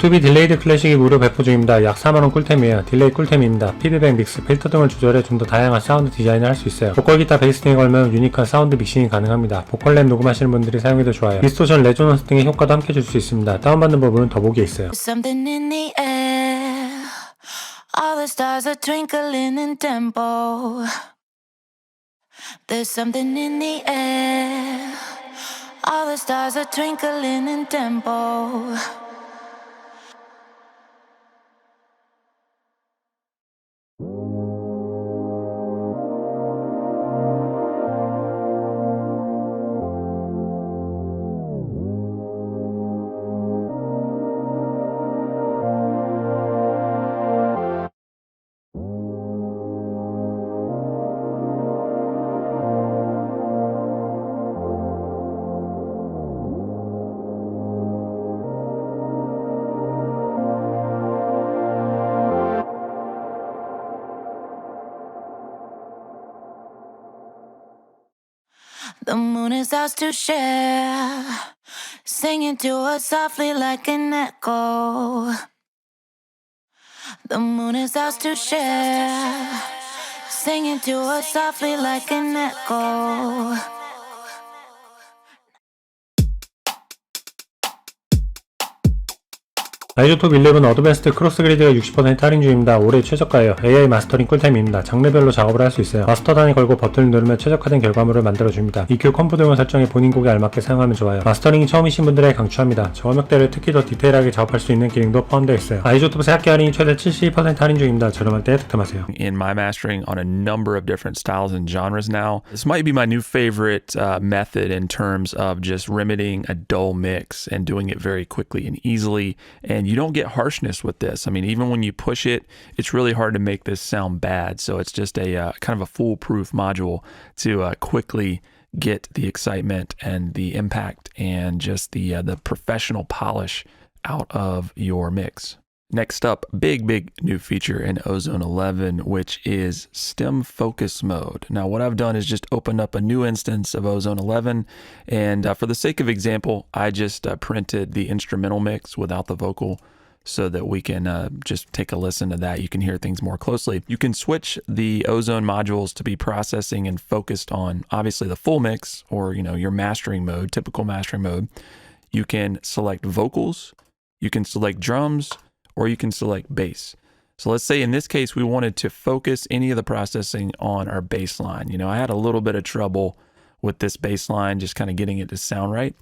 투비 딜레이드 클래식이 무료 배포 중입니다. 약 4만원 꿀템이에요. 딜레이 꿀템입니다. 피드백, 믹스, 필터 등을 조절해 좀 더 다양한 사운드 디자인을 할 수 있어요. 보컬 기타 베이스 등에 걸면 유니크한 사운드 믹싱이 가능합니다. 보컬 랩 녹음하시는 분들이 사용해도 좋아요. 디스토션, 레조넌스 등의 효과도 함께 줄 수 있습니다. 다운받는 법은 더보기에 있어요. Something in the air. All the stars are twinkling in tempo. There's something in the air. All the stars are twinkling in tempo. The moon is ours to share, singing to us softly like an echo. The moon is ours to share, singing to us softly like an echo. iZotope 11 어드밴스드 크로스그레이드가 60% 할인 중입니다. 올해 최저가예요. AI 마스터링 꿀템입니다. 장르별로 작업을 할 수 있어요. 마스터 단위 걸고 버튼을 누르면 최적화된 결과물을 만들어줍니다. EQ 컴프 등을 설정해 본인 곡에 알맞게 사용하면 좋아요. 마스터링이 처음이신 분들에게 강추합니다. 저음역대를 특히 더 디테일하게 작업할 수 있는 기능도 포함되어 있어요. iZotope 새학기 할인이 최대 72% 할인 중입니다. 저렴할 때 득템하세요. In my mastering on a number of different styles and genres now, this might be my new favorite method in terms of just remedying a dull mix and doing it very quickly and easily. And you don't get harshness with this. I mean, even when you push it, it's really hard to make this sound bad. So it's just a kind of a foolproof module to quickly get the excitement and the impact and just the professional polish out of your mix. Next up, big new feature in Ozone 11, which is stem focus mode. Now, what I've done is just opened up a new instance of Ozone 11, and for the sake of example, I just printed the instrumental mix without the vocal so that we can just take a listen to that. You can hear things more closely. You can switch the Ozone modules to be processing and focused on obviously the full mix or your mastering mode, typical mastering mode. You can select vocals, you can select drums, or you can select bass. So let's say in this case, we wanted to focus any of the processing on our bass line. I had a little bit of trouble with this bass line, just kind of getting it to sound right.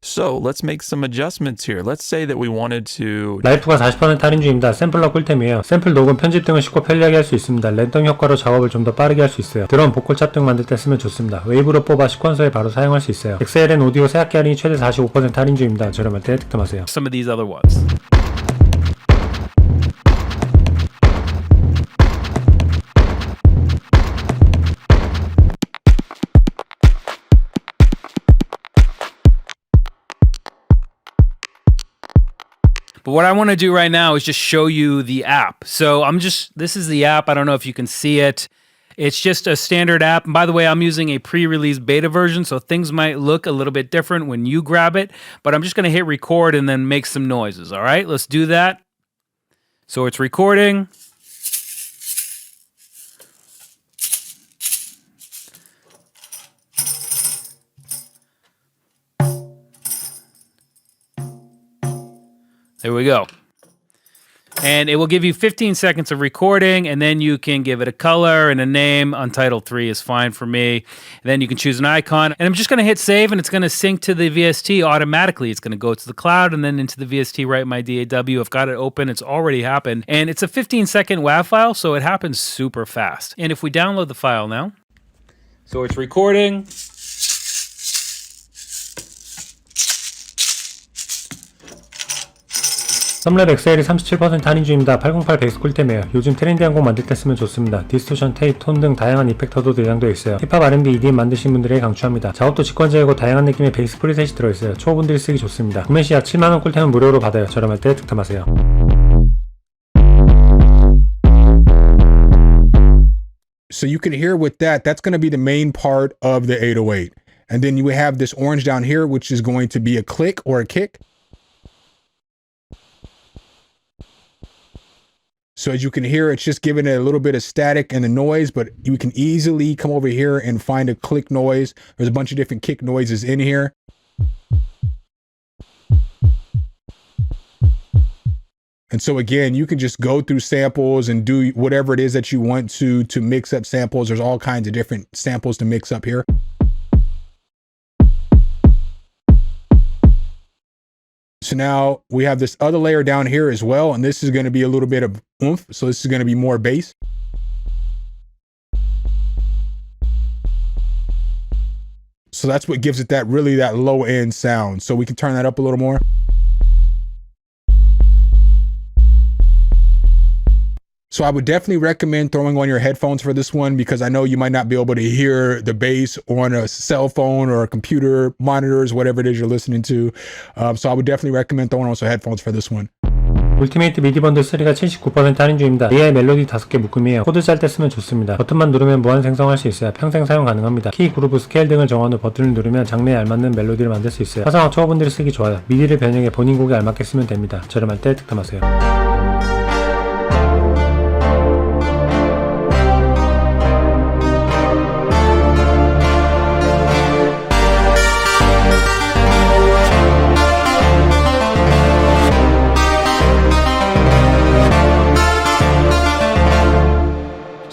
So let's make some adjustments here. Let's say that we wanted to. 라이프가 40% 할인 중입니다. 샘플러 꿀템이에요. 샘플 녹음, 편집 등을 쉽고 편리하게 할 수 있습니다. 랜덤 효과로 작업을 좀 더 빠르게 할 수 있어요. 드럼, 보컬 찹 등 만들 때 쓰면 좋습니다. 웨이브로 뽑아 시퀀서에 바로 사용할 수 있어요. XLN 오디오 새학기 할인이 최대 45% 할인 중입니다. 저렴할 때 득템하세요. Some of these other ones. But what I want to do right now is just show you the app. So this is the app. I don't know if you can see it. It's just a standard app. And by the way, I'm using a pre-release beta version, so things might look a little bit different when you grab it. But I'm just going to hit record and then make some noises. All right, let's do that. So it's recording. There we go. And it will give you 15 seconds of recording, and then you can give it a color and a name. Untitled 3 is fine for me. And then you can choose an icon. And I'm just going to hit save, and it's going to sync to the VST automatically. It's going to go to the cloud and then into the VST, write my DAW. I've got it open. It's already happened. And it's a 15-second WAV file, so it happens super fast. And if we download the file now, so it's recording. SubLab XL이 37% 할인 중입니다. 808 베이스 꿀템이에요. 요즘 트렌디한 곡 만들 때 쓰면 좋습니다. 디스토션, 테이프, 톤 등 다양한 이펙터도 내장되어 있어요. 힙합, R&B, EDM 만드신 분들에게 강추합니다. 작업도 직관적이고 다양한 느낌의 베이스 프리셋이 들어있어요. 초보분들이 쓰기 좋습니다. 구매 시 약 7만원 꿀템은 무료로 받아요. 저렴할 때 득템하세요. So you can hear with that, that's going to be the main part of the 808. And then you have this orange down here, which is going to be a click or a kick. So as you can hear, it's just giving it a little bit of static and the noise, but you can easily come over here and find a click noise. There's a bunch of different kick noises in here. And so again, you can just go through samples and do whatever it is that you want to mix up samples. There's all kinds of different samples to mix up here. So now we have this other layer down here as well, and this is going to be a little bit of oomph. So this is going to be more bass. So that's what gives it that low end sound. So we can turn that up a little more. So I would definitely recommend throwing on your headphones for this one, because I know you might not be able to hear the bass on a cell phone or a computer monitors, whatever it is you're listening to. So I would definitely recommend throwing on some headphones for this one. 울티메이트 미디 번들 3가 79% 할인 중입니다. AI 멜로디 5개 묶음이에요. 코드 짤 때 쓰면 좋습니다. 버튼만 누르면 무한 생성할 수 있어요. 평생 사용 가능합니다. 키, 그루브, 스케일 등을 정한 후 버튼을 누르면 장르에 알맞는 멜로디를 만들 수 있어요. 화성학 초보분들이 쓰기 좋아요. 미디를 변형해 본인 곡에 알맞게 쓰면 됩니다. 저렴할 때 득템하세요.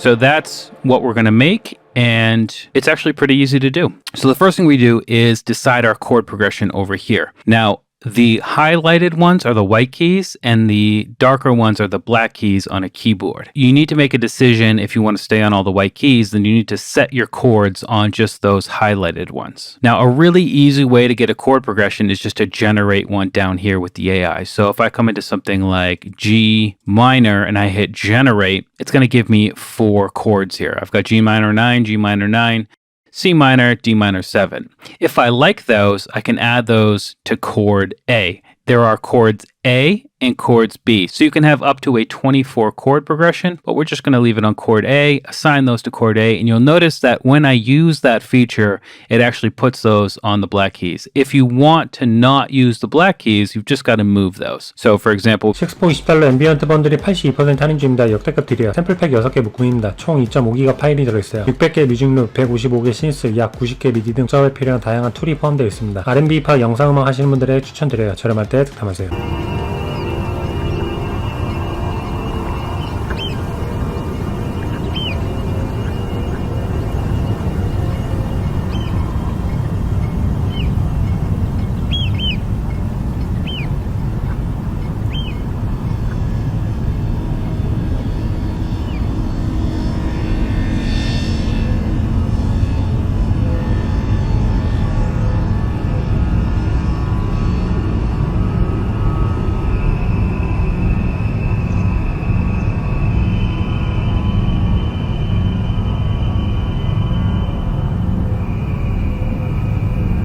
So that's what we're going to make, and it's actually pretty easy to do. So the first thing we do is decide our chord progression over here. Now, the highlighted ones are the white keys and the darker ones are the black keys on a keyboard. You need to make a decision if you want to stay on all the white keys, then you need to set your chords on just those highlighted ones. Now, a really easy way to get a chord progression is just to generate one down here with the AI. So if I come into something like G minor and I hit generate, it's going to give me 4 chords here. I've got G minor 9, G minor 9, C minor, D minor 7. If I like those, I can add those to chord A. There are chords A and chords B. So you can have up to a 24 chord progression, but we're just going to leave it on chord A, assign those to chord A, and you'll notice that when I use that feature, it actually puts those on the black keys. If you want to not use the black keys, you've just got to move those. So for example, $6 $20 앰비언트 번들이 82% 할인 중입니다. 역대급 딜이에요. 샘플팩 6개 묶음입니다. 총 2.5기가 파일이 들어있어요. 600개 뮤직룩, 155개 신스, 약 90개 미디 등 작업에 필요한 다양한 툴이 포함되어 있습니다. R&B 파 영상음악 하시는 분들에게 추천드려요. 저렴할 때 득템하세요.